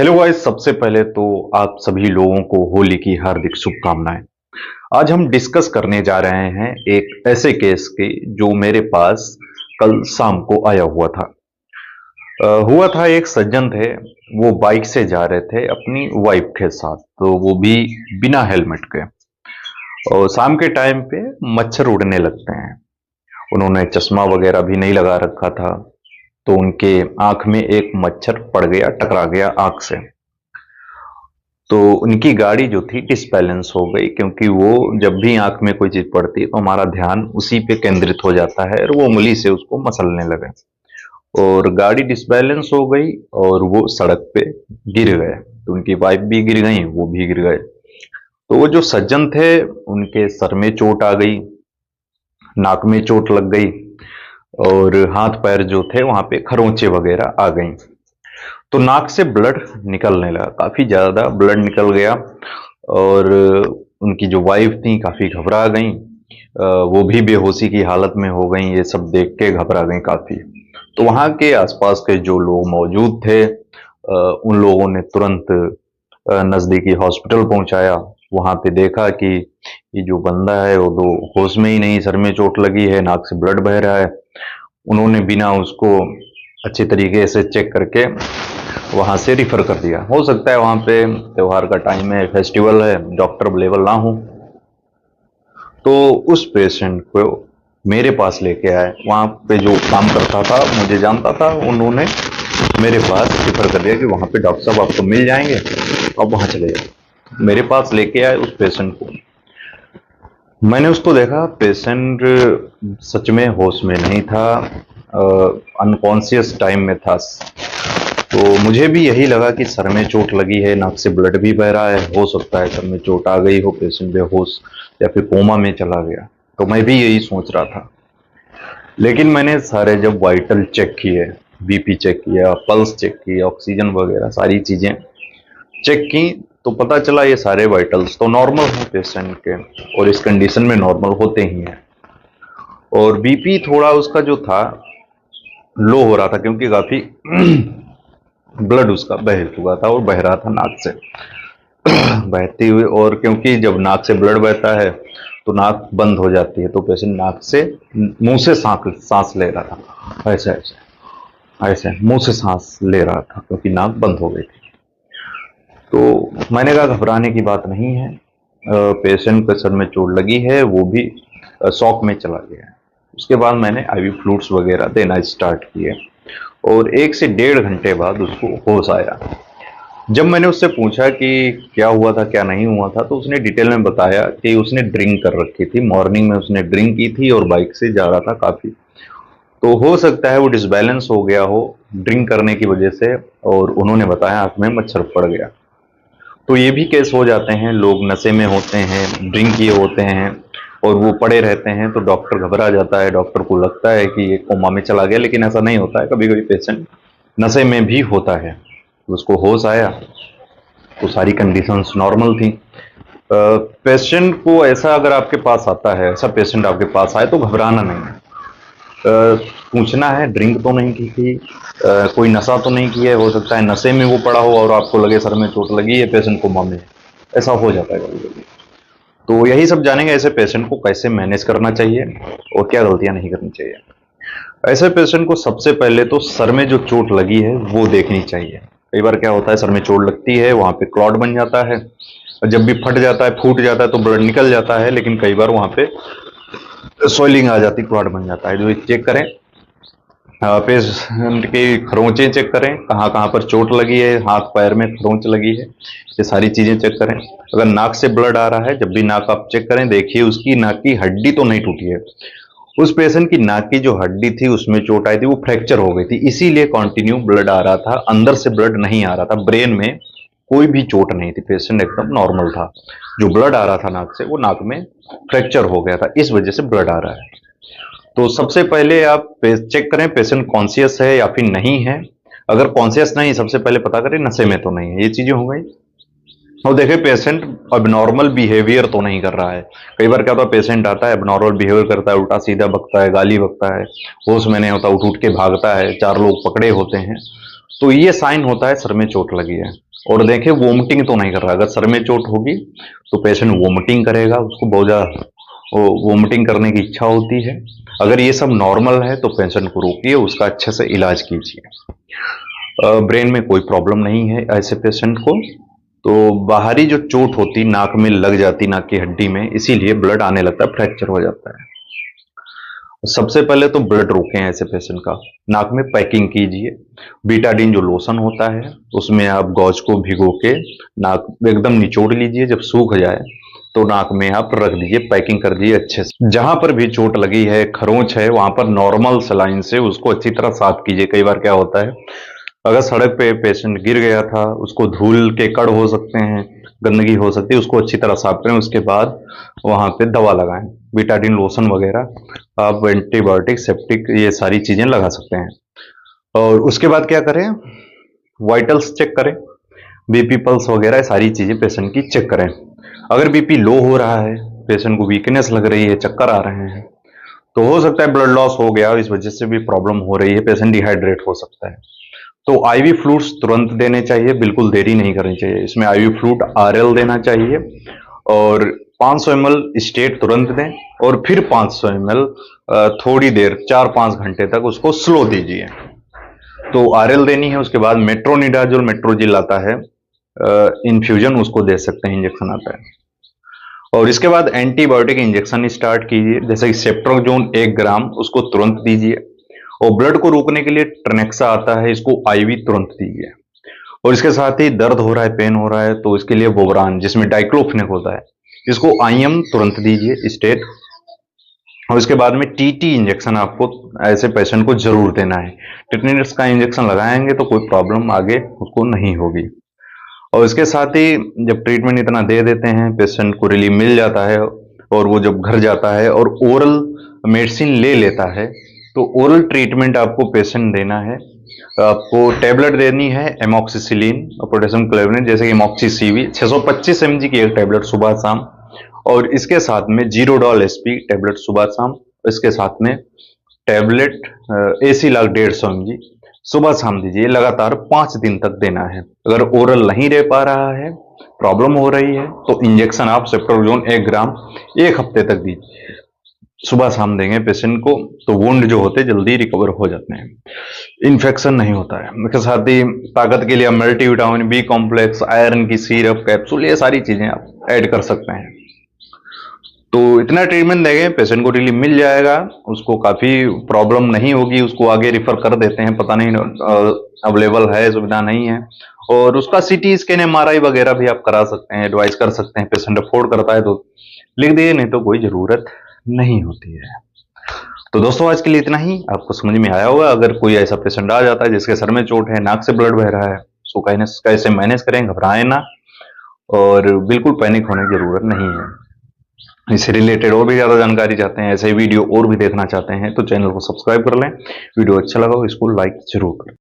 Hello guys, सबसे पहले तो आप सभी लोगों को होली की हार्दिक शुभकामनाएं। आज हम डिस्कस करने जा रहे हैं एक ऐसे केस की जो मेरे पास कल शाम को आया हुआ था। हुआ था, एक सज्जन थे। वो बाइक से जा रहे थे अपनी वाइफ के साथ, तो वो भी बिना हेलमेट के। और शाम के टाइम पे मच्छर उड़ने लगते हैं। उन्होंने चश्मा वगैरह भी नहीं लगा रखा था, तो उनके आंख में एक मच्छर पड़ गया, टकरा गया आंख से। तो उनकी गाड़ी जो थी डिसबैलेंस हो गई, क्योंकि वो जब भी आंख में कोई चीज पड़ती है तो हमारा ध्यान उसी पे केंद्रित हो जाता है और वो उंगली से उसको मसलने लगे और गाड़ी डिसबैलेंस हो गई और वो सड़क पे गिर गए। तो उनकी वाइफ भी गिर गई, वो भी गिर गए। तो वो जो सज्जन थे, उनके सर में चोट आ गई, नाक में चोट लग गई और हाथ पैर जो थे वहां पे खरोंचे वगैरह आ गई। तो नाक से ब्लड निकलने लगा, काफी ज्यादा ब्लड निकल गया। और उनकी जो वाइफ थी काफी घबरा गई। वो भी बेहोशी की हालत में हो गई, ये सब देख के घबरा गई काफी। तो वहां के आसपास के जो लोग मौजूद थे, उन लोगों ने तुरंत नजदीकी हॉस्पिटल पहुंचाया। वहां पे देखा कि ये जो बंदा है वो तो होश में ही नहीं, सर में चोट लगी है, नाक से ब्लड बह रहा है। उन्होंने बिना उसको अच्छे तरीके से चेक करके वहां से रिफर कर दिया। हो सकता है वहां पे त्योहार का टाइम है, फेस्टिवल है, डॉक्टर अवेलेबल ना हो, तो उस पेशेंट को मेरे पास लेके आए। वहां पे जो काम करता था, मुझे जानता था, उन्होंने मेरे पास रिफर कर दिया कि वहां पे डॉक्टर साहब आपको मिल जाएंगे, आप वहां चले जाओ। मेरे पास लेके आए उस पेशेंट को। मैंने उसको देखा, पेशेंट सच में होश में नहीं था, अनकॉन्शियस टाइम में था। तो मुझे भी यही लगा कि सर में चोट लगी है, नाक से ब्लड भी बह रहा है, हो सकता है सर में चोट आ गई हो, पेशेंट बेहोश या फिर कोमा में चला गया। तो मैं भी यही सोच रहा था। लेकिन मैंने सारे जब वाइटल चेक किए, बीपी चेक किया, पल्स चेक किया, ऑक्सीजन वगैरह सारी चीजें चेक की, तो पता चला ये सारे वाइटल्स तो नॉर्मल हैं पेशेंट के, और इस कंडीशन में नॉर्मल होते ही हैं। और बीपी थोड़ा उसका जो था लो हो रहा था, क्योंकि काफी ब्लड उसका बह चुका था और बह रहा था नाक से बहती हुई। और क्योंकि जब नाक से ब्लड बहता है तो नाक बंद हो जाती है, तो पेशेंट नाक से मुंह से सांस सांस ले रहा था, ऐसे ऐसे ऐसे मुंह से सांस ले रहा था, क्योंकि नाक बंद हो गई थी। तो मैंने कहा घबराने की बात नहीं है, पेशेंट के सर में चोट लगी है, वो भी शॉक में चला गया है। उसके बाद मैंने आईवी फ्लूइड्स वगैरह देना स्टार्ट किए और 1 से 1.5 घंटे बाद उसको होश आया। जब मैंने उससे पूछा कि क्या हुआ था क्या नहीं हुआ था, तो उसने डिटेल में बताया कि उसने ड्रिंक कर रखी थी, मॉर्निंग में उसने ड्रिंक की थी और बाइक से जा रहा था काफी। तो हो सकता है वो डिसबैलेंस हो गया हो ड्रिंक करने की वजह से, और उन्होंने बताया आंख में मच्छर पड़ गया। तो ये भी केस हो जाते हैं, लोग नशे में होते हैं, ड्रिंक किए होते हैं और वो पड़े रहते हैं, तो डॉक्टर घबरा जाता है, डॉक्टर को लगता है कि ये कोमा में चला गया, लेकिन ऐसा नहीं होता है। कभी कभी पेशेंट नशे में भी होता है। उसको होश आया तो सारी कंडीशंस नॉर्मल थी। पेशेंट को ऐसा अगर आपके पास आता है, ऐसा पेशेंट आपके पास आए, तो घबराना नहीं है। पूछना है ड्रिंक तो नहीं की थी, कोई नशा तो नहीं किया है। हो सकता है नशे में वो पड़ा हो और आपको लगे सर में चोट लगी है, पेशेंट कोमा में है। ऐसा हो जाता है कभी कभी। तो यही सब जानेंगे, ऐसे पेशेंट को कैसे मैनेज करना चाहिए और क्या गलतियां नहीं करनी चाहिए। ऐसे पेशेंट को सबसे पहले तो सर में जो चोट लगी है वो देखनी चाहिए। कई बार क्या होता है, सर में चोट लगती है, वहां पे क्लॉट बन जाता है, और जब भी फट जाता है, फूट जाता है, तो ब्लड निकल जाता है, लेकिन कई बार वहां पे स्वेलिंग आ जाती, क्लॉट बन जाता है। जो चेक करें, पेशेंट की खरोंचें चेक करें, कहाँ कहाँ पर चोट लगी है, हाथ पैर में खरोंच लगी है, ये सारी चीजें चेक करें। अगर नाक से ब्लड आ रहा है, जब भी नाक आप चेक करें, देखिए उसकी नाक की हड्डी तो नहीं टूटी है। उस पेशेंट की नाक की जो हड्डी थी उसमें चोट आई थी, वो फ्रैक्चर हो गई थी, इसीलिए कंटिन्यू ब्लड आ रहा था, अंदर से ब्लड नहीं आ रहा था। ब्रेन में कोई भी चोट नहीं थी, पेशेंट एकदम नॉर्मल था। जो ब्लड आ रहा था नाक से, वो नाक में फ्रैक्चर हो गया था, इस वजह से ब्लड आ रहा है। तो सबसे पहले आप चेक करें पेशेंट कॉन्शियस है या फिर नहीं है। अगर कॉन्शियस नहीं, सबसे पहले पता करें नशे में तो नहीं है। ये चीजें हो गई। और देखे पेशेंट अबनॉर्मल बिहेवियर तो नहीं कर रहा है। कई बार क्या होता है, पेशेंट आता है अबनॉर्मल बिहेवियर करता है, उल्टा सीधा बकता है, गाली बकता है, होश में नहीं होता, उठ उठ के भागता है, चार लोग पकड़े होते हैं। तो ये साइन होता है सर में चोट लगी है। और देखिए वोमिटिंग तो नहीं कर रहा, अगर सर में चोट होगी तो पेशेंट वोमिटिंग करेगा, उसको बहुत ज्यादा वोमिटिंग करने की इच्छा होती है। अगर ये सब नॉर्मल है तो पेशेंट को रोकिए, उसका अच्छे से इलाज कीजिए। ब्रेन में कोई प्रॉब्लम नहीं है ऐसे पेशेंट को। तो बाहरी जो चोट होती नाक में लग जाती, नाक की हड्डी में, इसीलिए ब्लड आने लगता है, फ्रैक्चर हो जाता है। सबसे पहले तो ब्लड रोकें ऐसे पेशेंट का, नाक में पैकिंग कीजिए। बीटाडीन जो लोशन होता है उसमें आप गॉज को भिगो के नाक एकदम निचोड़ लीजिए, जब सूख जाए तो नाक में आप रख दीजिए, पैकिंग कर दीजिए अच्छे से। जहां पर भी चोट लगी है, खरोंच है, वहां पर नॉर्मल सलाइन से उसको अच्छी तरह साफ कीजिए। कई बार क्या होता है, अगर सड़क पे पेशेंट गिर गया था, उसको धूल के कण हो सकते हैं, गंदगी हो सकती है, उसको अच्छी तरह साफ करें, उसके बाद वहां पे दवा लगाएं, बीटाडिन लोशन वगैरह, आप एंटीबायोटिक सेप्टिक ये सारी चीजें लगा सकते हैं। और उसके बाद क्या करें, वाइटल्स चेक करें, बीपी पल्स वगैरह सारी चीजें पेशेंट की चेक करें। अगर बीपी लो हो रहा है, पेशेंट को वीकनेस लग रही है, चक्कर आ रहे हैं, तो हो सकता है ब्लड लॉस हो गया, इस वजह से भी प्रॉब्लम हो रही है, पेशेंट डिहाइड्रेट हो सकता है। तो आईवी फ्लूइड्स तुरंत देने चाहिए, बिल्कुल देरी नहीं करनी चाहिए। इसमें आईवी फ्लूइड आरएल देना चाहिए और 500 ml स्टेट तुरंत दें, और फिर 500 ml थोड़ी देर 4-5 घंटे तक उसको स्लो दीजिए। तो आरएल देनी है, उसके बाद मेट्रोनिडाजोल मेट्रोजिल आता है इन्फ्यूजन, उसको दे सकते हैं, इंजेक्शन आता है। और इसके बाद एंटीबायोटिक इंजेक्शन स्टार्ट कीजिए, जैसे कि सेप्ट्रोक्सोन 1 ग्राम, उसको तुरंत दीजिए। और ब्लड को रोकने के लिए ट्रेनेक्सा आता है, इसको आईवी तुरंत दीजिए। और इसके साथ ही दर्द हो रहा है, पेन हो रहा है, तो इसके लिए वोबरान जिसमें डाइक्लोफिनेक होता है, इसको आईएम तुरंत दीजिए स्टेट। और इसके बाद में टीटी इंजेक्शन आपको ऐसे पेशेंट को जरूर देना है। टिटेनस का इंजेक्शन लगाएंगे तो कोई प्रॉब्लम आगे उसको नहीं होगी। और इसके साथ ही जब ट्रीटमेंट इतना दे देते हैं, पेशेंट को रिलीफ मिल जाता है, और वो जब घर जाता है और ओरल मेडिसिन ले लेता है, तो ओरल ट्रीटमेंट आपको पेशेंट देना है। आपको टेबलेट देनी है एमॉक्सिसिलिन और पोटेशियम क्लोराइड, जैसे कि एमॉक्सी-सीवी 625 mg की एक टेबलेट सुबह शाम, और इसके साथ में जीरोडॉल एसपी टेबलेट सुबह शाम, इसके साथ में टेबलेट एसीलॉग 150 mg सुबह शाम दीजिए। लगातार 5 दिन तक देना है। अगर ओरल नहीं दे पा रहा है, प्रॉब्लम हो रही है, तो इंजेक्शन आप सेप्ट्रोक्सोन 1 ग्राम 1 हफ्ते तक दीजिए, सुबह शाम देंगे पेशेंट को, तो वुंड जो होते जल्दी रिकवर हो जाते हैं, इन्फेक्शन नहीं होता है। इसके साथ ही ताकत के लिए मल्टीविटामिन बी कॉम्प्लेक्स, आयरन की सिरप, कैप्सूल, ये सारी चीजें आप ऐड कर सकते हैं। तो इतना ट्रीटमेंट देंगे, पेशेंट को रिलीफ मिल जाएगा, उसको काफी प्रॉब्लम नहीं होगी, उसको आगे रिफर कर देते हैं, पता नहीं अवेलेबल है, सुविधा नहीं है। और उसका सीटी स्कैन, एमआरआई वगैरह भी आप करा सकते हैं, एडवाइस कर सकते हैं, पेशेंट अफोर्ड करता है तो लिख दिए, नहीं तो कोई जरूरत नहीं होती है। तो दोस्तों आज के लिए इतना ही, आपको समझ में आया होगा। अगर कोई ऐसा पेशेंट आ जाता है जिसके सर में चोट है, नाक से ब्लड बह रहा है, उसको कैसे मैनेज करें, घबराएं ना, और बिल्कुल पैनिक होने की जरूरत नहीं है। इससे रिलेटेड और भी ज्यादा जानकारी चाहते हैं, ऐसे वीडियो और भी देखना चाहते हैं, तो चैनल को सब्सक्राइब कर लें। वीडियो अच्छा लगा हो इसको लाइक जरूर करें।